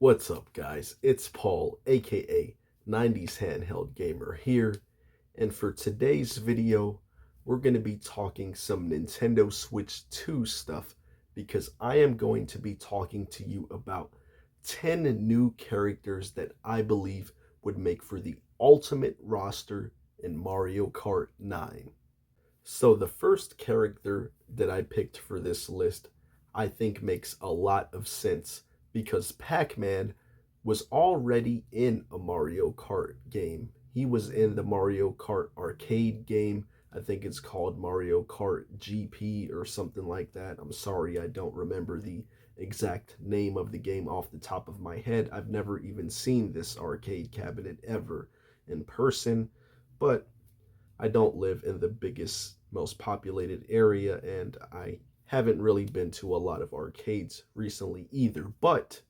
What's up, guys? It's Paul, aka 90s Handheld Gamer here, and for today's video, we're going to be talking some Nintendo Switch 2 stuff because I am going to be talking to you about 10 new characters that I believe would make for the ultimate roster in Mario Kart 9. So the first character that I picked for this list I think makes a lot of sense because Pac-Man was already in a Mario Kart game. He was in the Mario Kart arcade game. I think it's called Mario Kart GP or something like that. I'm sorry, I don't remember the exact name of the game off the top of my head. I've never even seen this arcade cabinet ever in person, but I don't live in the biggest, most populated area, and I haven't really been to a lot of arcades recently either. But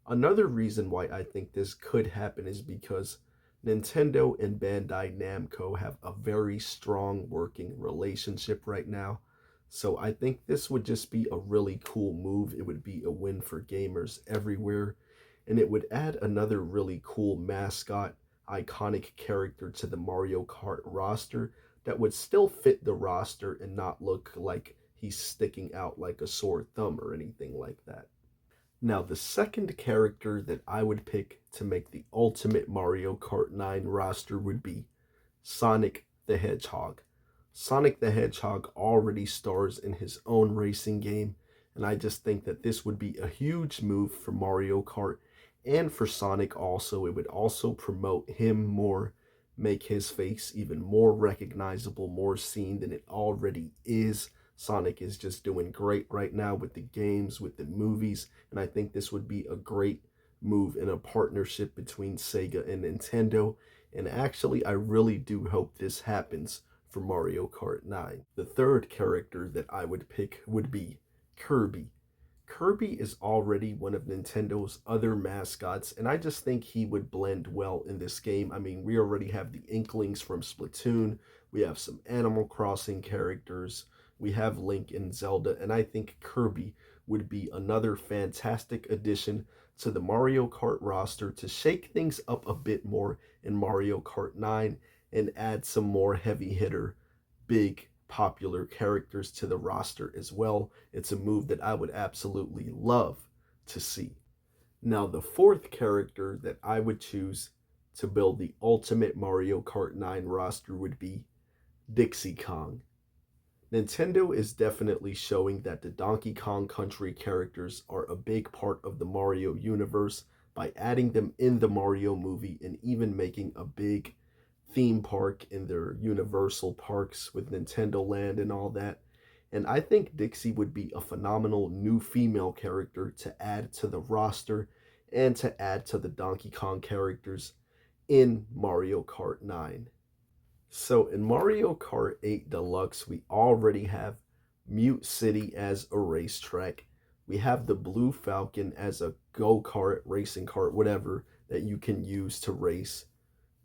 another reason why I think this could happen is because Nintendo and Bandai Namco have a very strong working relationship right now. So I think this would just be a really cool move. It would be a win for gamers everywhere, and it would add another really cool mascot, iconic character to the Mario Kart roster that would still fit the roster and not look like he's sticking out like a sore thumb or anything like that. Now, the second character that I would pick to make the ultimate Mario Kart 9 roster would be Sonic the Hedgehog. Sonic the Hedgehog already stars in his own racing game, and I just think that this would be a huge move for Mario Kart and for Sonic also. It would also promote him more, make his face even more recognizable, more seen than it already is. Sonic is just doing great right now with the games, with the movies, and I think this would be a great move in a partnership between Sega and Nintendo. And actually, I really do hope this happens for Mario Kart 9. The third character that I would pick would be Kirby. Kirby is already one of Nintendo's other mascots, and I just think he would blend well in this game. I mean, we already have the Inklings from Splatoon, we have some Animal Crossing characters, we have Link and Zelda, and I think Kirby would be another fantastic addition to the Mario Kart roster to shake things up a bit more in Mario Kart 9 and add some more heavy hitter, big, popular characters to the roster as well. It's a move that I would absolutely love to see. Now, the fourth character that I would choose to build the ultimate Mario Kart 9 roster would be Dixie Kong. Nintendo is definitely showing that the Donkey Kong Country characters are a big part of the Mario universe by adding them in the Mario movie and even making a big theme park in their Universal parks with Nintendo Land and all that. And I think Dixie would be a phenomenal new female character to add to the roster and to add to the Donkey Kong characters in Mario Kart 9. So in Mario Kart 8 Deluxe, we already have Mute City as a racetrack. We have the Blue Falcon as a go-kart, racing kart, whatever, that you can use to race.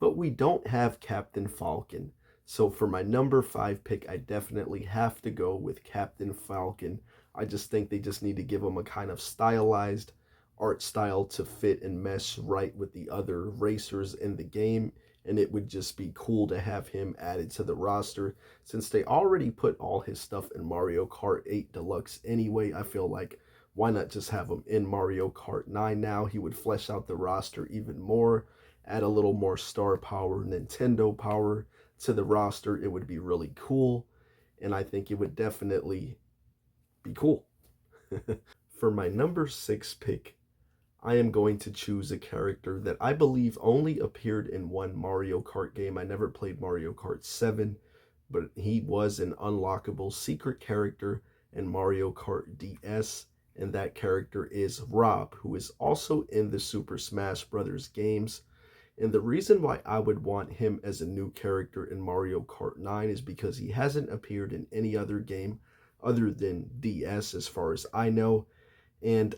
But we don't have Captain Falcon. So for my number 5 pick, I definitely have to go with Captain Falcon. I just think they just need to give him a kind of stylized art style to fit and mesh right with the other racers in the game, and it would just be cool to have him added to the roster. Since they already put all his stuff in Mario Kart 8 Deluxe anyway, I feel like why not just have him in Mario Kart 9 now? He would flesh out the roster even more, add a little more star power, Nintendo power to the roster. It would be really cool, and I think it would definitely be cool. For my number 6 pick, I am going to choose a character that I believe only appeared in one Mario Kart game. I never played Mario Kart 7, but he was an unlockable secret character in Mario Kart DS, and that character is R.O.B, who is also in the Super Smash Bros. Games. And the reason why I would want him as a new character in Mario Kart 9 is because he hasn't appeared in any other game other than DS as far as I know. And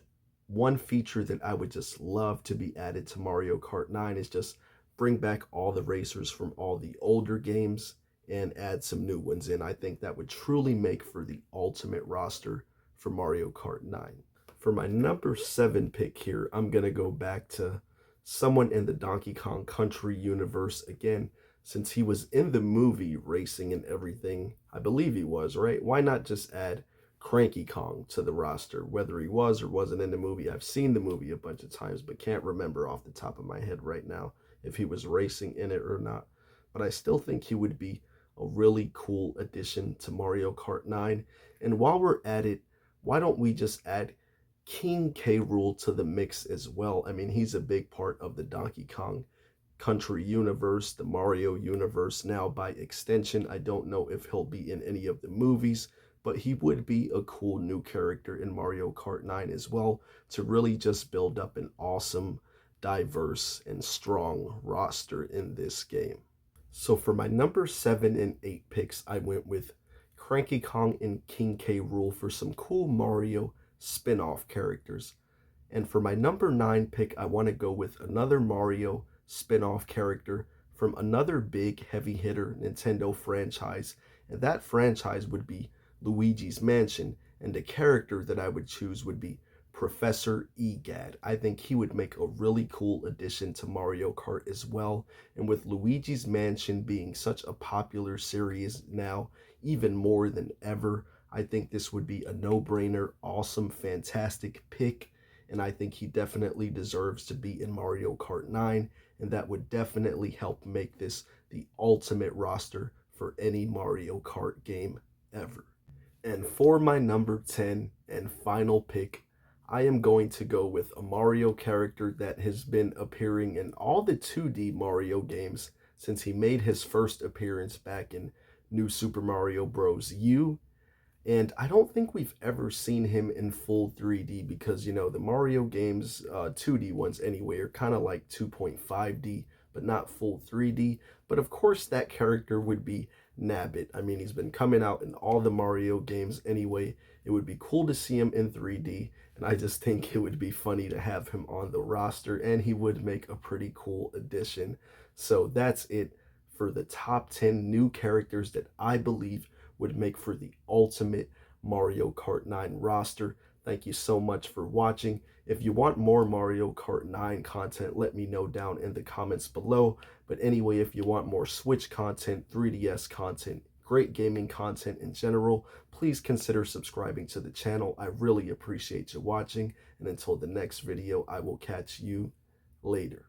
one feature that I would just love to be added to Mario Kart 9 is just bring back all the racers from all the older games and add some new ones in. I think that would truly make for the ultimate roster for Mario Kart 9. For my number 7 pick here, I'm going to go back to someone in the Donkey Kong Country universe again, since he was in the movie racing and everything. I believe he was, right? Why not just add Cranky Kong to the roster, whether he was or wasn't in the movie? I've seen the movie a bunch of times, but can't remember off the top of my head right now if he was racing in it or not. But I still think he would be a really cool addition to Mario Kart 9. And while we're at it, why don't we just add King K. Rool to the mix as well? I mean, he's a big part of the Donkey Kong Country universe, the Mario universe now by extension. I don't know if he'll be in any of the movies, but he would be a cool new character in Mario Kart 9 as well to really just build up an awesome, diverse, and strong roster in this game. So for my number 7 and 8 picks, I went with Cranky Kong and King K. Rool for some cool Mario spin-off characters. And for my number 9 pick, I want to go with another Mario spin-off character from another big heavy hitter Nintendo franchise. And that franchise would be Luigi's Mansion. And the character that I would choose would be Professor Gadd. I think he would make a really cool addition to Mario Kart as well. And with Luigi's Mansion being such a popular series now, even more than ever, I think this would be a no-brainer, awesome, fantastic pick. And I think he definitely deserves to be in Mario Kart 9, and that would definitely help make this the ultimate roster for any Mario Kart game ever. And for my number 10 and final pick, I am going to go with a Mario character that has been appearing in all the 2D Mario games since he made his first appearance back in New Super Mario Bros. U. And I don't think we've ever seen him in full 3D because, you know, the Mario games, 2D ones anyway, are kind of like 2.5D, but not full 3D. But of course, that character would be Nabbit. I mean, he's been coming out in all the Mario games anyway. It would be cool to see him in 3D, and I just think it would be funny to have him on the roster, and he would make a pretty cool addition. So that's it for the top 10 new characters that I believe would make for the ultimate Mario Kart 9 roster. Thank you so much for watching. If you want more Mario Kart 9 content, let me know down in the comments below. But anyway, if you want more Switch content, 3DS content, great gaming content in general, please consider subscribing to the channel. I really appreciate you watching. And until the next video, I will catch you later.